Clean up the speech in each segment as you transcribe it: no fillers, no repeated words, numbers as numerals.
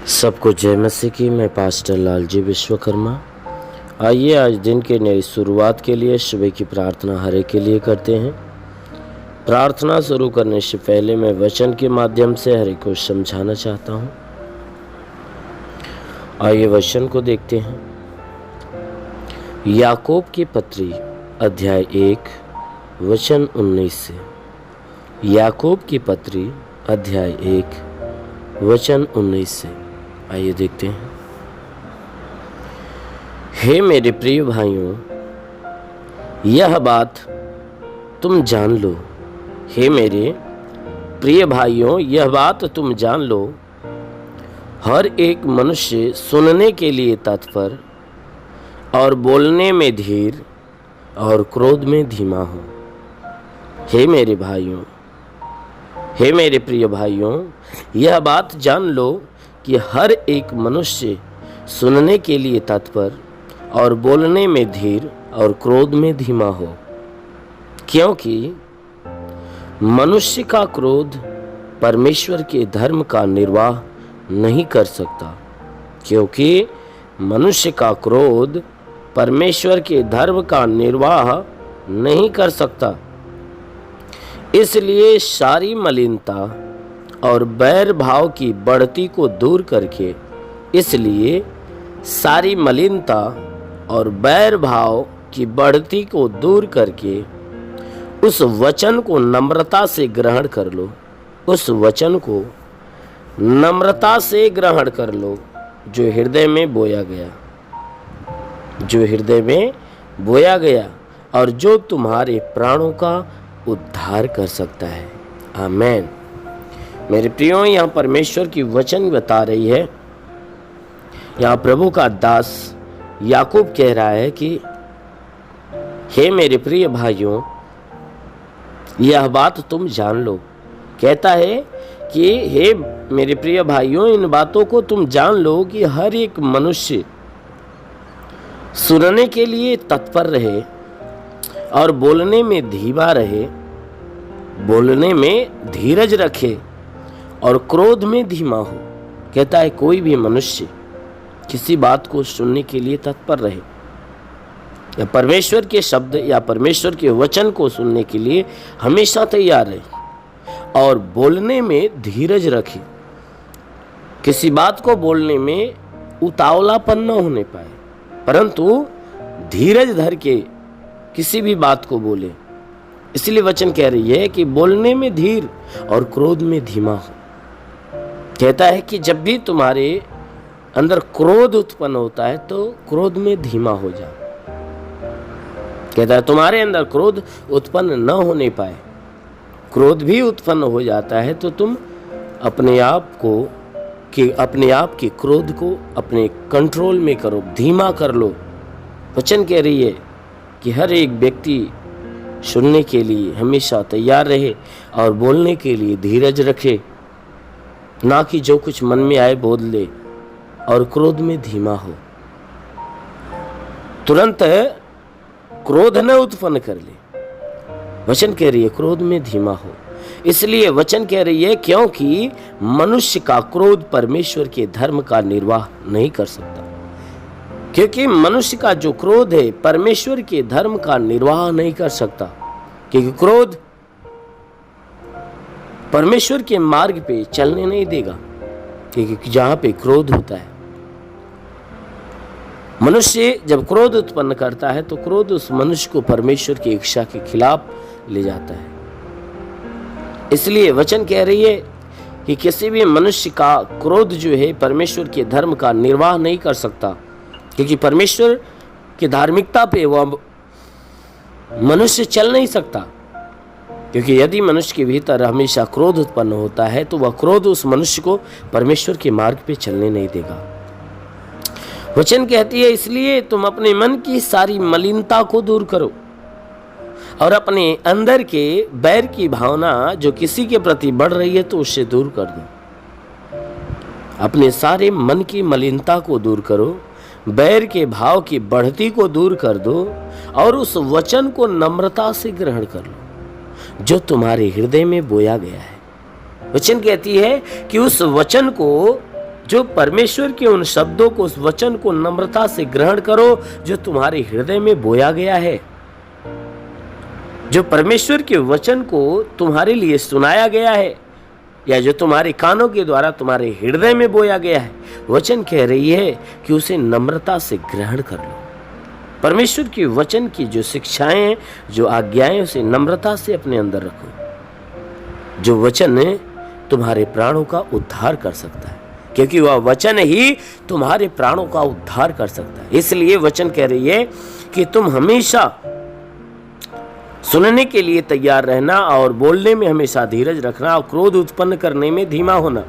सबको जय मसीह की। मैं पास्टर लालजी विश्वकर्मा। आइए आज दिन के नई शुरुआत के लिए सुबह की प्रार्थना हर एक के लिए करते हैं। प्रार्थना शुरू करने से पहले मैं वचन के माध्यम से हर एक को समझाना चाहता हूँ। आइए वचन को देखते हैं। याकूब की पत्री अध्याय 1 वचन 19 से। याकूब की पत्री अध्याय 1 वचन 19 से। आइए देखते हैं। हे मेरे प्रिय भाइयों, यह बात तुम जान लो। हे मेरे प्रिय भाइयों, यह बात तुम जान लो, हर एक मनुष्य सुनने के लिए तत्पर और बोलने में धीर और क्रोध में धीमा हो। हे मेरे भाइयों, हे मेरे प्रिय भाइयों, यह बात जान लो कि हर एक मनुष्य सुनने के लिए तत्पर और बोलने में धीर और क्रोध में धीमा हो, क्योंकि मनुष्य का क्रोध परमेश्वर के धर्म का निर्वाह नहीं कर सकता। क्योंकि मनुष्य का क्रोध परमेश्वर के धर्म का निर्वाह नहीं कर सकता। इसलिए सारी मलिनता और बैर भाव की बढ़ती को दूर करके इसलिए सारी मलिनता और बैर भाव की बढ़ती को दूर करके उस वचन को नम्रता से ग्रहण कर लो। उस वचन को नम्रता से ग्रहण कर लो जो हृदय में बोया गया, जो हृदय में बोया गया और जो तुम्हारे प्राणों का उद्धार कर सकता है। आमीन। मेरे प्रियो, यहाँ परमेश्वर की वचन बता रही है। यहाँ प्रभु का दास याकूब कह रहा है कि हे मेरे प्रिय भाइयों, यह बात तुम जान लो। कहता है कि हे मेरे प्रिय भाइयों, इन बातों को तुम जान लो कि हर एक मनुष्य सुनने के लिए तत्पर रहे और बोलने में धीमा रहे, बोलने में धीरज रखे और क्रोध में धीमा हो। कहता है कोई भी मनुष्य किसी बात को सुनने के लिए तत्पर रहे, या परमेश्वर के शब्द या परमेश्वर के वचन को सुनने के लिए हमेशा तैयार रहे और बोलने में धीरज रखे। किसी बात को बोलने में उतावलापन न होने पाए, परंतु धीरज धर के किसी भी बात को बोले। इसलिए वचन कह रही है कि बोलने में धीर और क्रोध में धीमा हो। कहता है कि जब भी तुम्हारे अंदर क्रोध उत्पन्न होता है तो क्रोध में धीमा हो जाओ। कहता है तुम्हारे अंदर क्रोध उत्पन्न न होने पाए, क्रोध भी उत्पन्न हो जाता है तो तुम अपने आप के क्रोध को अपने कंट्रोल में करो, धीमा कर लो। वचन कह रही है कि हर एक व्यक्ति सुनने के लिए हमेशा तैयार रहे और बोलने के लिए धीरज रखे, ना कि जो कुछ मन में आए बोल ले और क्रोध में धीमा हो। तुरंत क्रोध न उत्पन्न कर ले। वचन कह रही है क्रोध में धीमा हो। इसलिए वचन कह रही है क्योंकि मनुष्य का क्रोध परमेश्वर के धर्म का निर्वाह नहीं कर सकता। क्योंकि मनुष्य का जो क्रोध है परमेश्वर के धर्म का निर्वाह नहीं कर सकता। क्योंकि क्रोध परमेश्वर के मार्ग पे चलने नहीं देगा। क्योंकि जहां पे क्रोध होता है, मनुष्य जब क्रोध उत्पन्न करता है तो क्रोध उस मनुष्य को परमेश्वर की इच्छा के खिलाफ ले जाता है। इसलिए वचन कह रही है कि किसी भी मनुष्य का क्रोध जो है परमेश्वर के धर्म का निर्वाह नहीं कर सकता। क्योंकि परमेश्वर की धार्मिकता पे वह मनुष्य चल नहीं सकता। क्योंकि यदि मनुष्य के भीतर हमेशा क्रोध उत्पन्न होता है तो वह क्रोध उस मनुष्य को परमेश्वर के मार्ग पे चलने नहीं देगा। वचन कहती है इसलिए तुम अपने मन की सारी मलिनता को दूर करो और अपने अंदर के बैर की भावना जो किसी के प्रति बढ़ रही है तो उससे दूर कर दो। अपने सारे मन की मलिनता को दूर करो, बैर के भाव की बढ़ती को दूर कर दो और उस वचन को नम्रता से ग्रहण कर लो जो तुम्हारे हृदय में बोया गया है। वचन कहती है कि उस वचन को जो परमेश्वर के उन शब्दों को, उस वचन को नम्रता से ग्रहण करो जो तुम्हारे हृदय में बोया गया है। जो परमेश्वर के वचन को तुम्हारे लिए सुनाया गया है या जो तुम्हारे कानों के द्वारा तुम्हारे हृदय में बोया गया है, वचन कह रही है कि उसे नम्रता से ग्रहण कर लो। परमेश्वर के वचन की जो शिक्षाएं, जो आज्ञाएं, उसे नम्रता से अपने अंदर रखो। जो वचन तुम्हारे प्राणों का उद्धार कर सकता है, क्योंकि वह वचन ही तुम्हारे प्राणों का उद्धार कर सकता है। इसलिए वचन कह रही है कि तुम हमेशा सुनने के लिए तैयार रहना और बोलने में हमेशा धीरज रखना और क्रोध उत्पन्न करने में धीमा होना,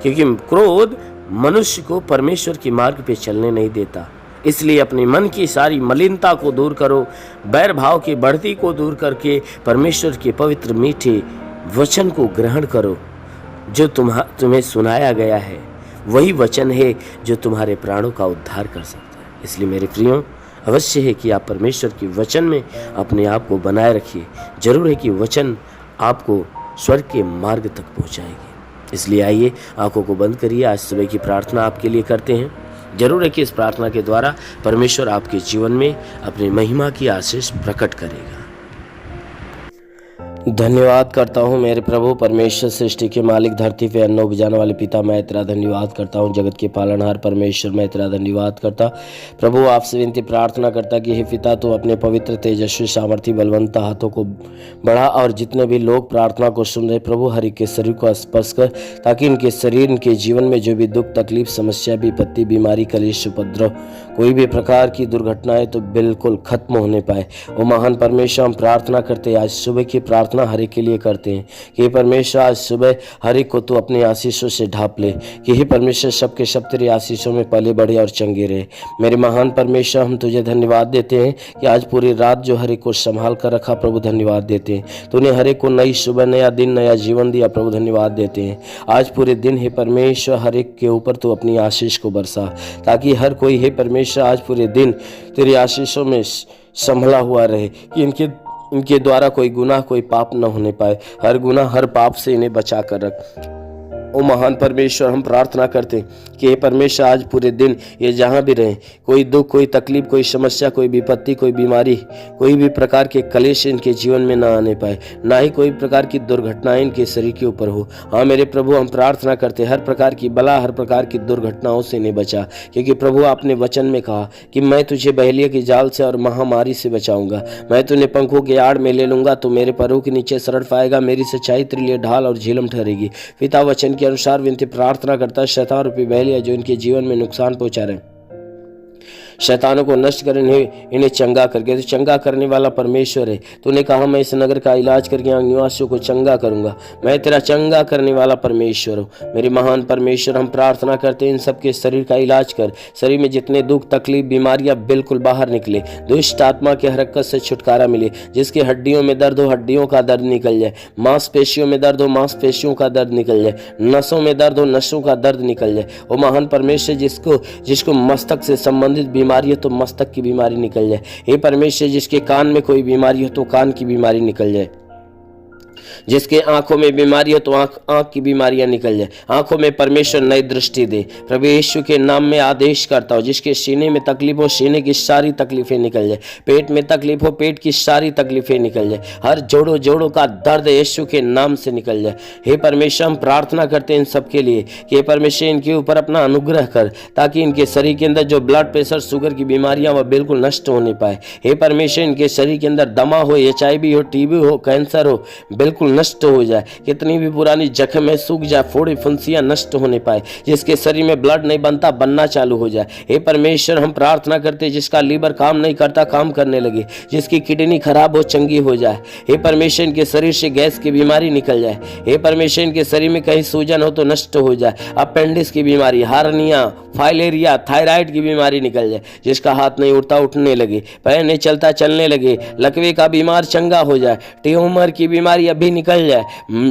क्योंकि क्रोध मनुष्य को परमेश्वर के मार्ग पे चलने नहीं देता। इसलिए अपने मन की सारी मलिनता को दूर करो, बैर भाव की बढ़ती को दूर करके परमेश्वर के पवित्र मीठे वचन को ग्रहण करो। जो तुम्हें सुनाया गया है वही वचन है जो तुम्हारे प्राणों का उद्धार कर सकता है। इसलिए मेरे प्रियो, अवश्य है कि आप परमेश्वर के वचन में अपने आप को बनाए रखिए। जरूर है कि वचन आपको स्वर्ग के मार्ग तक पहुंचाएगी। इसलिए आइए आंखों को बंद करिए, आज सुबह की प्रार्थना आपके लिए करते हैं। जरूर है कि इस प्रार्थना के द्वारा परमेश्वर आपके जीवन में अपनी महिमा की आशीष प्रकट करेगा। धन्यवाद करता हूँ मेरे प्रभु परमेश्वर, सृष्टि के मालिक, धरती पे अन्न उपजाने वाले पिता, मैं तेरा धन्यवाद करता हूँ। जगत के पालनहार परमेश्वर, मैं तेरा धन्यवाद करता प्रभु। आपसे विनती प्रार्थना करता कि हे पिता, तो अपने पवित्र, तेजस्वी, सामर्थी, बलवंत हाथों को बढ़ा और जितने भी लोग प्रार्थना को सुन रहे प्रभु, हर एक के शरीर को स्पर्श कर, ताकि इनके शरीर, इनके जीवन में जो भी दुख, तकलीफ, समस्या, विपत्ति, बीमारी, कलेश, उपद्रव, कोई भी प्रकार की दुर्घटनाएं तो बिल्कुल खत्म होने पाए। वो महान परमेश्वर, हम प्रार्थना करते आज सुबह की प्रार्थना हर एक के लिए करते हैं कि परमेश्वर आज सुबह हर एक को तू अपनी आशीषों से ढाप ले, कि हे परमेश्वर सबके सब तेरी आशीषों में पले बढ़े और चंगे रहे। मेरे महान परमेश्वर, हम तुझे धन्यवाद देते हैं कि आज पूरी रात जो हर एक को संभाल कर रखा प्रभु, धन्यवाद देते हैं। तूने हर एक को नई सुबह, नया दिन, नया जीवन दिया प्रभु, धन्यवाद देते हैं। आज पूरे दिन हे परमेश्वर हर एक के ऊपर तू अपनी आशीष को बरसा, ताकि हर कोई हे परमेश्वर आज पूरे दिन तेरी आशीषों में संभला हुआ रहे, कि इनके द्वारा कोई गुनाह, कोई पाप न होने पाए। हर गुनाह, हर पाप से इन्हें बचा कर रख। ओ महान परमेश्वर, हम प्रार्थना करते हैं कि हे परमेश्वर आज पूरे दिन ये जहाँ भी रहें, कोई दुख, कोई तकलीफ, कोई समस्या, कोई विपत्ति, कोई बीमारी, कोई भी प्रकार के कलेश इनके जीवन में ना आने पाए, ना ही कोई प्रकार की दुर्घटनाएं इनके शरीर के ऊपर हो। हाँ मेरे प्रभु, हम प्रार्थना करते हैं हर प्रकार की बला, हर प्रकार की दुर्घटनाओं से इन्हें बचा, क्योंकि प्रभु आपने वचन में कहा कि मैं तुझे बहेलिया की जाल से और महामारी से बचाऊंगा, मैं तुझे पंखों के आड़ में ले लूंगा, तो मेरे पैरों के नीचे शरण पाएगा, मेरी सच्चाई तेरे लिए ढाल और झीलम ठहरेगी। पिता वचन के अनुसार विनती प्रार्थना करता है, शैतान रूपी बहेलिया जो इनके जीवन में नुकसान पहुंचा रहे, शैतानों को नष्ट कर इन्हें चंगा करके, तो चंगा करने वाला परमेश्वर है। तूने कहा मैं इस नगर का इलाज करके यहाँ निवासियों को चंगा करूंगा, मैं तेरा चंगा करने वाला परमेश्वर हूँ। मेरे महान परमेश्वर, हम प्रार्थना करते हैं इन सबके शरीर का इलाज कर, शरीर में जितने दुख, तकलीफ, बीमारियां बिल्कुल बाहर निकले, दुष्ट आत्मा के हरकत से छुटकारा मिले। जिसके हड्डियों में दर्द हो, हड्डियों का दर्द निकल जाए, मांसपेशियों में दर्द हो, मांसपेशियों का दर्द निकल जाए, नसों में दर्द हो, नसों का दर्द निकल जाए। वो महान परमेश्वर, जिसको मस्तक से संबंधित बीमारी हो तो मस्तक की बीमारी निकल जाए। हे परमेश्वर, जिसके कान में कोई बीमारी हो तो कान की बीमारी निकल जाए, जिसके आंखों में बीमारी हो तो आंख की बीमारियां निकल जाए। आंखों में परमेश्वर नई दृष्टि दे, प्रभु यीशु के नाम में आदेश करता हूं। जिसके सीने में तकलीफ हो, सीने की सारी तकलीफें निकल जाए, पेट में तकलीफ हो, पेट की सारी तकलीफें निकल जाए, हर जोड़ों का दर्द यीशु के नाम से निकल जाए। हे परमेश्वर, हम प्रार्थना करते हैं इन सबके लिए कि हे परमेश्वर इनके ऊपर अपना अनुग्रह कर, ताकि इनके शरीर के अंदर जो ब्लड प्रेशर, शुगर की बीमारियां वह बिल्कुल नष्ट होने पाए। हे परमेश्वर, इनके शरीर के अंदर दमा हो, HIV हो, TB हो, कैंसर हो, बिल्कुल नष्ट हो जाए। कितनी भी पुरानी जख्म है सूख जाए, फोड़े फुंसियां नष्ट होने पाए। जिसके शरीर में ब्लड नहीं बनता, बनना चालू हो जाए। हे परमेश्वर, हम प्रार्थना करते जिसका लीवर काम नहीं करता, काम करने लगे, जिसकी किडनी खराब हो, चंगी हो जाए। हे परमेश्वर, इनके शरीर से गैस की बीमारी निकल जाए। हे परमेश्वर, इनके शरीर में कहीं सूजन हो तो नष्ट हो जाए। अपेंडिक्स की बीमारी, हार्निया, फाइलेरिया, थायराइड की बीमारी निकल जाए। जिसका हाथ नहीं उठता, उठने लगे, पैर नहीं चलता, चलने लगे, लकवे का बीमार चंगा हो जाए। ट्यूमर की बीमारी अभी बुद्धि निकल जाए,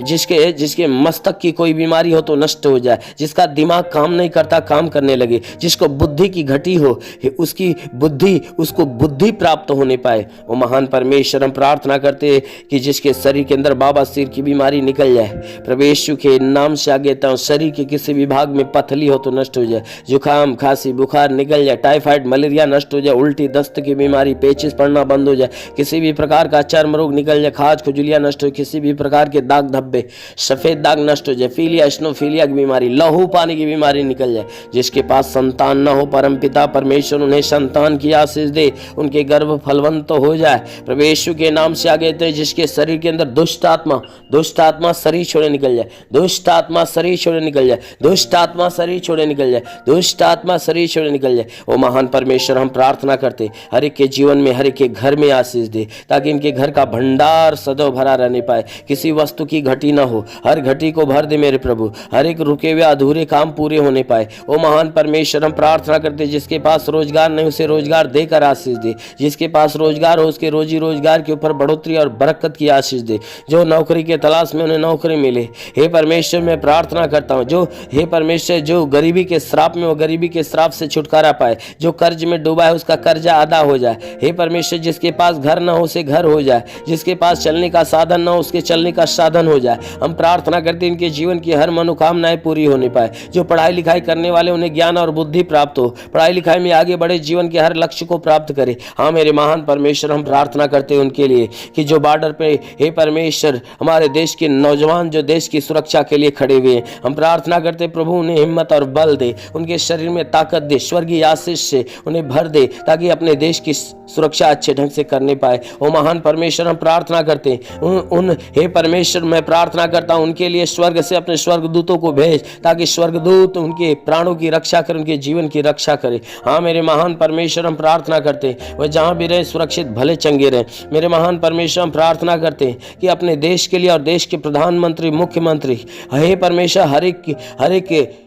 जिसके जिसके मस्तक की कोई बीमारी हो तो नष्ट हो जाए, जिसका दिमाग काम नहीं करता काम करने लगे, जिसको बुद्धि की घटी हो उसकी बुद्धि उसको बुद्धि प्राप्त होने पाए। वो महान परमेश्वर हम प्रार्थना करते हैं कि जिसके शरीर के अंदर बाबा सिर की बीमारी निकल जाए, प्रभु यीशु के नाम से आगे तो शरीर के किसी भी भाग में पथली हो तो नष्ट हो जाए, जुकाम खांसी बुखार निकल जाए, टाइफाइड मलेरिया नष्ट हो जाए, उल्टी दस्त की बीमारी पेचिस पड़ना बंद हो जाए, किसी भी प्रकार का चर्म रोग निकल जाए, खाज खुजलियां नष्ट हो, किसी भी प्रकार के दाग धब्बे सफेद दाग नष्ट हो जाए, फीलिया स्नोफीलिया की बीमारी लहू पानी की बीमारी निकल जाए। जिसके पास संतान न हो परम पिता परमेश्वर उन्हें संतान की आशीष दे, उनके गर्भ फलवंत हो जाए प्रभु यीशु के नाम से आगे। तो जिसके शरीर के अंदर दुष्ट आत्मा शरीर छोड़े निकल जाए, दुष्ट आत्मा शरीर छोड़े निकल जाए, दुष्ट आत्मा शरीर छोड़े निकल जाए, दुष्ट आत्मा शरीर छोड़े निकल जाए। ओ महान परमेश्वर हम प्रार्थना करते हर एक के जीवन में हर एक के घर में आशीष दे, ताकि इनके घर का भंडार सदैव भरा रहने पाए, किसी वस्तु की घटी ना हो, हर घटी को भर दे मेरे प्रभु, हर एक रुके हुए अधूरे काम पूरे होने पाए। ओ महान परमेश्वर हम प्रार्थना करते जिसके पास रोजगार नहीं उसे रोजगार देकर आशीष दे, जिसके पास रोजगार हो उसके रोजी रोजगार के ऊपर बढ़ोतरी और बरकत की आशीष दे, जो नौकरी के तलाश में उन्हें नौकरी मिले। हे परमेश्वर मैं प्रार्थना करता हूँ जो हे परमेश्वर जो गरीबी के श्राप में वो गरीबी के श्राप से छुटकारा पाए, जो कर्ज में डूबा है उसका कर्जा अदा हो जाए। हे परमेश्वर जिसके पास घर ना हो उसे घर हो जाए, जिसके पास चलने का साधन ना हो उसके चलने का साधन हो जाए। हम प्रार्थना करते हैं इनके जीवन की हर मनोकामनाएं पूरी होने पाए, जो पढ़ाई लिखाई करने वाले उन्हें ज्ञान और बुद्धि प्राप्त हो, पढ़ाई लिखाई में आगे बढ़े, जीवन के हर लक्ष्य को प्राप्त करे। हाँ मेरे महान परमेश्वर हम प्रार्थना करते हैं उनके लिए कि जो बॉर्डर पे हे परमेश्वर हमारे देश के नौजवान जो देश की सुरक्षा के लिए खड़े हुए हैं, हम प्रार्थना करते प्रभु उन्हें हिम्मत और बल दे, उनके शरीर में ताकत दे, स्वर्गीय आशीष से उन्हें भर दे, ताकि अपने देश की सुरक्षा अच्छे ढंग से करने पाए। ओ महान परमेश्वर हम प्रार्थना करते हैं उन हे परमेश्वर मैं प्रार्थना करता हूं उनके लिए स्वर्ग से अपने स्वर्गदूतों को भेज, ताकि स्वर्गदूत उनके प्राणों की रक्षा करें, उनके जीवन की रक्षा करें। हाँ मेरे महान परमेश्वर हम प्रार्थना करते हैं वह जहाँ भी रहे सुरक्षित भले चंगे रहे। मेरे महान परमेश्वर हम प्रार्थना करते हैं कि अपने देश के लिए और देश के प्रधानमंत्री मुख्यमंत्री हे परमेश्वर हर एक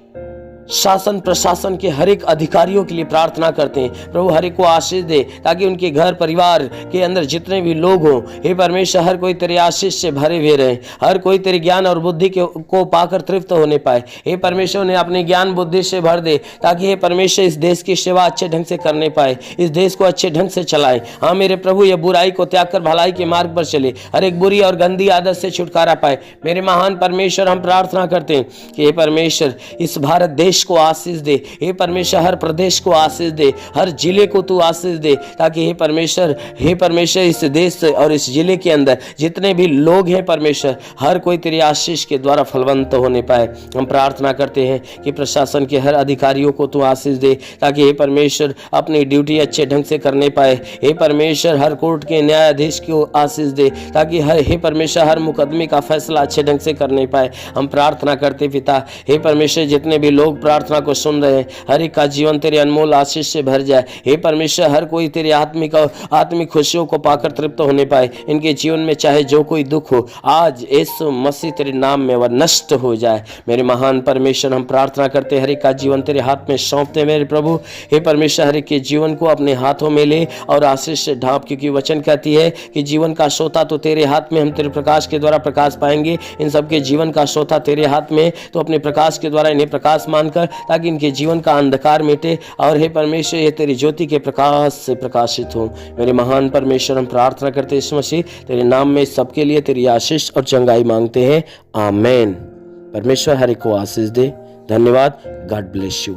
शासन प्रशासन के हर एक अधिकारियों के लिए प्रार्थना करते हैं प्रभु हर एक को आशीष दे, ताकि उनके घर परिवार के अंदर जितने भी लोग हों हे परमेश्वर हर कोई तेरे आशीष से भरे हुए रहे, हर कोई तेरे ज्ञान और बुद्धि को पाकर तृप्त होने पाए। हे परमेश्वर ने अपने ज्ञान बुद्धि से भर दे, ताकि हे परमेश्वर इस देश की सेवा अच्छे ढंग से करने पाए, इस देश को अच्छे ढंग से चलाए। हाँ मेरे प्रभु ये बुराई को त्याग कर भलाई के मार्ग पर चले, हर एक बुरी और गंदी आदत से छुटकारा पाए। मेरे महान परमेश्वर हम प्रार्थना करते हैं कि हे परमेश्वर इस भारत देश को आशीष दे, हे परमेश्वर हर प्रदेश को आशीष दे, हर जिले को तू आशीष दे, ताकि हे परमेश्वर इस देश और इस जिले के अंदर जितने भी लोग हैं परमेश्वर हर कोई तेरी आशीष के द्वारा फलवंत होने पाए। हम प्रार्थना करते हैं कि प्रशासन के हर अधिकारियों को तू आशीष दे, ताकि हे परमेश्वर अपनी ड्यूटी अच्छे ढंग से करने पाए। हे परमेश्वर हर कोर्ट के न्यायाधीश को आशीष दे, ताकि हे परमेश्वर हर मुकदमे का फैसला अच्छे ढंग से करने पाए। हम प्रार्थना करते पिता हे परमेश्वर जितने भी लोग प्रार्थना को सुन रहे हैं हर एक का जीवन तेरे अनमोल आशीष से भर जाए। हे परमेश्वर हर कोई तेरे आत्मिक खुशियों को पाकर तृप्त होने पाए। इनके जीवन में चाहे जो कोई दुख हो आज यीशु मसीह तेरे नाम में वह नष्ट हो जाए। मेरे महान परमेश्वर हम प्रार्थना करते हर एक का जीवन तेरे हाथ में सौंपते मेरे प्रभु। हे परमेश्वर हर एक के जीवन को अपने हाथों में ले और आशीष से ढांप, क्योंकि वचन कहती है कि जीवन का सोता तो तेरे हाथ में, हम तेरे प्रकाश के द्वारा प्रकाश पाएंगे। इन सबके जीवन का सोता तेरे हाथ में, तो अपने प्रकाश के द्वारा इन्हें प्रकाश मानकर ताकि इनके जीवन का अंधकार मिटे और हे परमेश्वर ये तेरी ज्योति के प्रकाश से प्रकाशित हो। मेरे महान परमेश्वर हम प्रार्थना करते यीशु मसीह तेरे नाम में सबके लिए तेरी आशीष और चंगाई मांगते हैं, आमेन। परमेश्वर हर एक को आशीष दे। धन्यवाद। God bless you.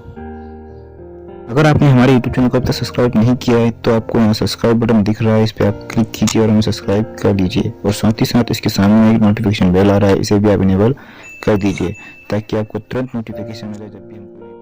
अगर आपने हमारे YouTube चैनल को अब तक सब्सक्राइब नहीं किया है तो आपको यहाँ सब्सक्राइब बटन दिख रहा है, इस पर आप क्लिक कीजिए और हमें सब्सक्राइब कर लीजिए। और साथ ही साथ इसके सामने एक नोटिफिकेशन बेल आ रहा है, इसे भी आप इनेबल कर दीजिए ताकि आपको तुरंत नोटिफिकेशन मिले जब भी हम